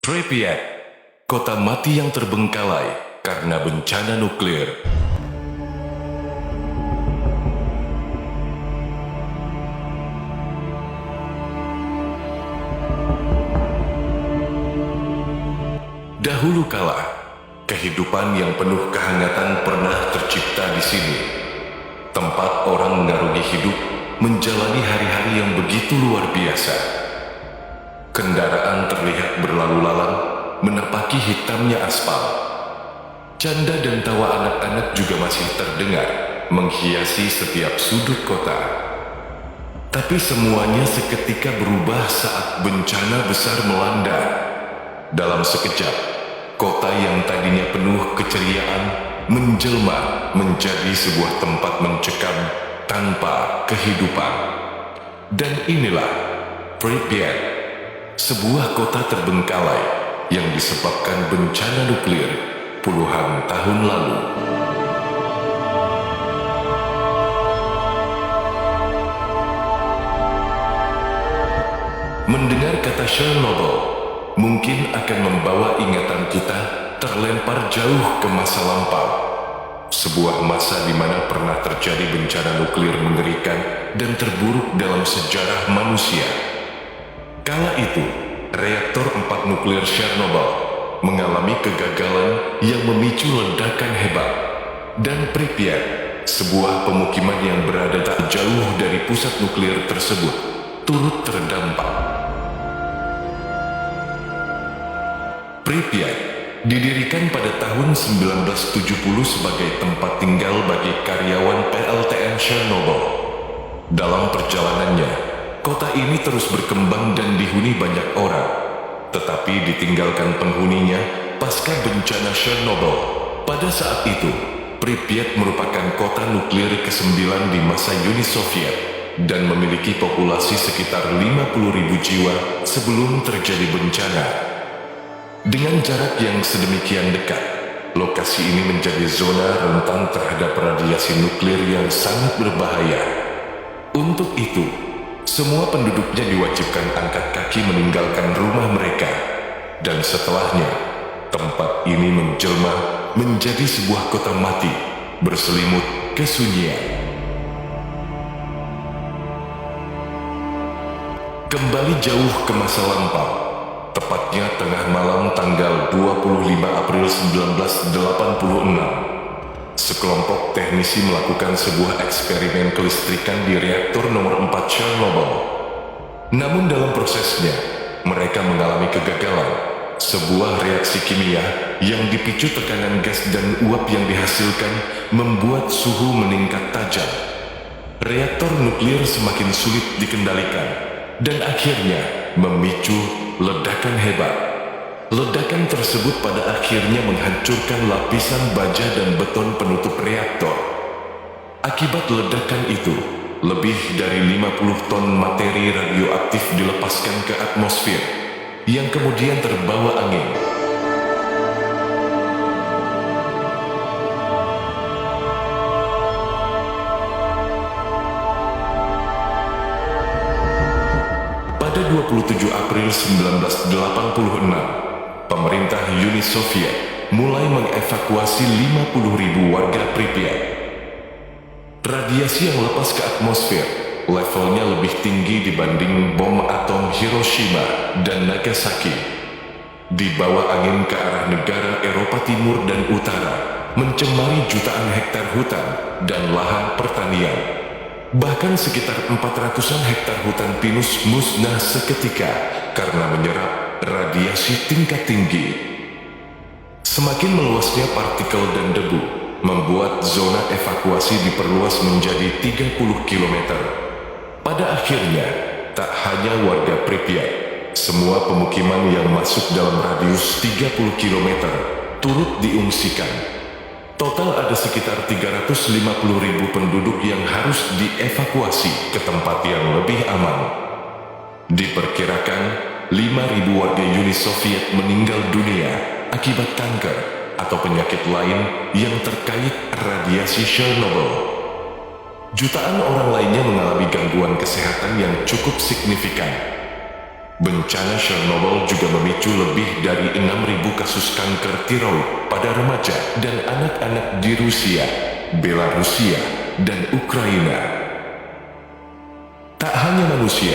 Pripyat, kota mati yang terbengkalai karena bencana nuklir. Dahulu kala, kehidupan yang penuh kehangatan pernah tercipta di sini. Tempat orang mengarungi hidup, menjalani hari-hari yang begitu luar biasa. Kendaraan terlihat berlalu lalang, menapaki hitamnya aspal. Canda dan tawa anak-anak juga masih terdengar, menghiasi setiap sudut kota. Tapi semuanya seketika berubah saat bencana besar melanda. Dalam sekejap, kota yang tadinya penuh keceriaan menjelma menjadi sebuah tempat mencekam tanpa kehidupan. Dan inilah Pripyat, sebuah kota terbengkalai yang disebabkan bencana nuklir puluhan tahun lalu. Mendengar kata Chernobyl mungkin akan membawa ingatan kita terlempar jauh ke masa lampau. Sebuah masa di mana pernah terjadi bencana nuklir mengerikan dan terburuk dalam sejarah manusia. Kala itu, reaktor 4 nuklir Chernobyl mengalami kegagalan yang memicu ledakan hebat. Dan Pripyat, sebuah pemukiman yang berada tak jauh dari pusat nuklir tersebut, turut terdampak. Pripyat didirikan pada tahun 1970 sebagai tempat tinggal bagi karyawan PLTN Chernobyl. Dalam perjalanannya, kota ini terus berkembang dan dihuni banyak orang, tetapi ditinggalkan penghuninya pasca bencana Chernobyl. Pada saat itu, Pripyat merupakan kota nuklir ke-9 di masa Uni Soviet dan memiliki populasi sekitar 50.000 jiwa sebelum terjadi bencana. Dengan jarak yang sedemikian dekat, lokasi ini menjadi zona rentan terhadap radiasi nuklir yang sangat berbahaya. Untuk itu, semua penduduknya diwajibkan angkat kaki meninggalkan rumah mereka, dan setelahnya, tempat ini menjelma menjadi sebuah kota mati, berselimut kesunyian. Kembali jauh ke masa lampau, tepatnya tengah malam tanggal 25 April 1986. Sekelompok teknisi melakukan sebuah eksperimen kelistrikan di reaktor nomor 4 Chernobyl. Namun dalam prosesnya, mereka mengalami kegagalan. Sebuah reaksi kimia yang dipicu tekanan gas dan uap yang dihasilkan membuat suhu meningkat tajam. Reaktor nuklir semakin sulit dikendalikan dan akhirnya memicu ledakan hebat. Ledakan tersebut pada akhirnya menghancurkan lapisan baja dan beton penutup reaktor. Akibat ledakan itu, lebih dari 50 ton materi radioaktif dilepaskan ke atmosfer, yang kemudian terbawa angin. Pada 27 April 1986, pemerintah Uni Soviet mulai mengevakuasi 50.000 warga Pripyat. Radiasi yang lepas ke atmosfer levelnya lebih tinggi dibanding bom atom Hiroshima dan Nagasaki. Dibawa angin ke arah negara Eropa Timur dan Utara, mencemari jutaan hektar hutan dan lahan pertanian. Bahkan sekitar 400-an hektar hutan pinus musnah seketika karena menyerap radiasi tingkat tinggi. Semakin meluasnya partikel dan debu membuat zona evakuasi diperluas menjadi 30 km. Pada akhirnya, tak hanya warga Pripyat, semua pemukiman yang masuk dalam radius 30 km turut diungsikan. Total ada sekitar 350.000 penduduk yang harus dievakuasi ke tempat yang lebih aman. Diperkirakan 5.000 warga Uni Soviet meninggal dunia akibat kanker atau penyakit lain yang terkait radiasi Chernobyl. Jutaan orang lainnya mengalami gangguan kesehatan yang cukup signifikan. Bencana Chernobyl juga memicu lebih dari 6.000 kasus kanker tiroid pada remaja dan anak-anak di Rusia, Belarusia, dan Ukraina. Tak hanya manusia,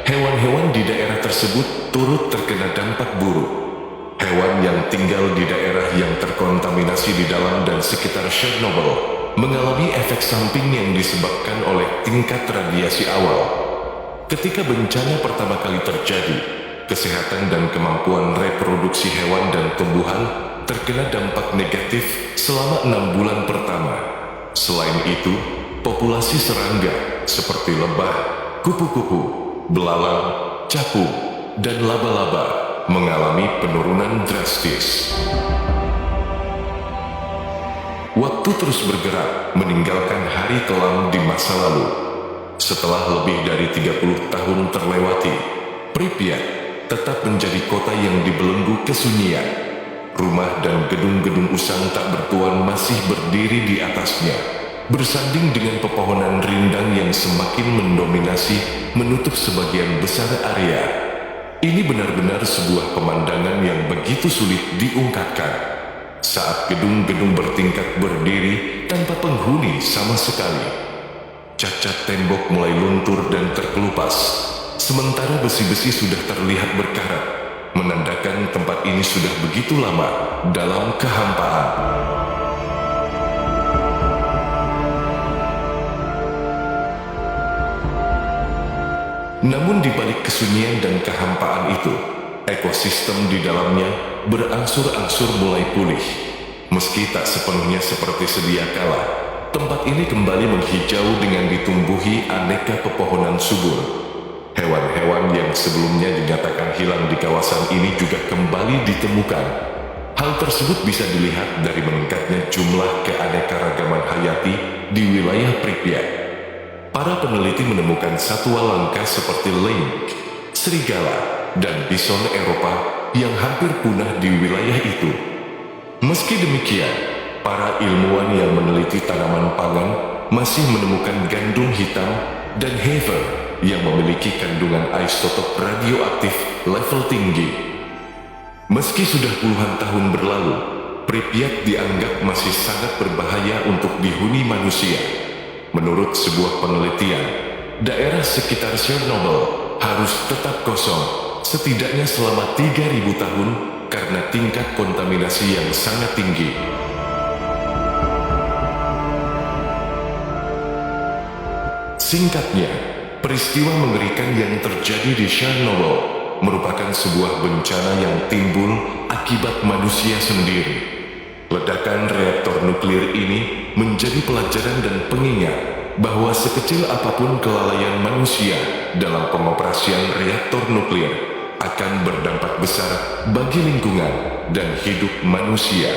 hewan-hewan di daerah tersebut turut terkena dampak buruk. Hewan yang tinggal di daerah yang terkontaminasi di dalam dan sekitar Chernobyl mengalami efek samping yang disebabkan oleh tingkat radiasi awal. Ketika bencana pertama kali terjadi, kesehatan dan kemampuan reproduksi hewan dan tumbuhan terkena dampak negatif selama 6 bulan pertama. Selain itu, populasi serangga seperti lebah, kupu-kupu, belalang, capung, dan laba-laba mengalami penurunan drastis. Waktu terus bergerak meninggalkan hari kelam di masa lalu. Setelah lebih dari 30 tahun terlewati, Pripyat tetap menjadi kota yang dibelenggu kesunyian. Rumah dan gedung-gedung usang tak bertuan masih berdiri di atasnya, bersanding dengan pepohonan rindang yang semakin mendominasi menutup sebagian besar area. Ini benar-benar sebuah pemandangan yang begitu sulit diungkapkan. Saat gedung-gedung bertingkat berdiri tanpa penghuni sama sekali. Cacat tembok mulai luntur dan terkelupas, sementara besi-besi sudah terlihat berkarat, menandakan tempat ini sudah begitu lama dalam kehampaan. Namun di balik kesunyian dan kehampaan itu, ekosistem di dalamnya berangsur-angsur mulai pulih. Meski tak sepenuhnya seperti sedia kala, tempat ini kembali menghijau dengan ditumbuhi aneka pepohonan subur. Hewan-hewan yang sebelumnya dinyatakan hilang di kawasan ini juga kembali ditemukan. Hal tersebut bisa dilihat dari meningkatnya jumlah keanekaragaman hayati di wilayah Pripyat. Para peneliti menemukan satwa langka seperti lynx, serigala, dan bison Eropa yang hampir punah di wilayah itu. Meski demikian, para ilmuwan yang meneliti tanaman pangan masih menemukan gandum hitam dan heather yang memiliki kandungan isotop radioaktif level tinggi. Meski sudah puluhan tahun berlalu, Pripyat dianggap masih sangat berbahaya untuk dihuni manusia. Menurut sebuah penelitian, daerah sekitar Chernobyl harus tetap kosong setidaknya selama 3.000 tahun karena tingkat kontaminasi yang sangat tinggi. Singkatnya, peristiwa mengerikan yang terjadi di Chernobyl merupakan sebuah bencana yang timbul akibat manusia sendiri. Ledakan reaktor nuklir ini menjadi pelajaran dan pengingat bahwa sekecil apapun kelalaian manusia dalam pengoperasian reaktor nuklir akan berdampak besar bagi lingkungan dan hidup manusia.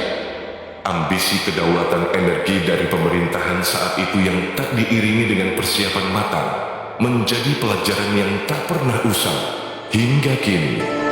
Ambisi kedaulatan energi dari pemerintahan saat itu yang tak diiringi dengan persiapan matang menjadi pelajaran yang tak pernah usang hingga kini.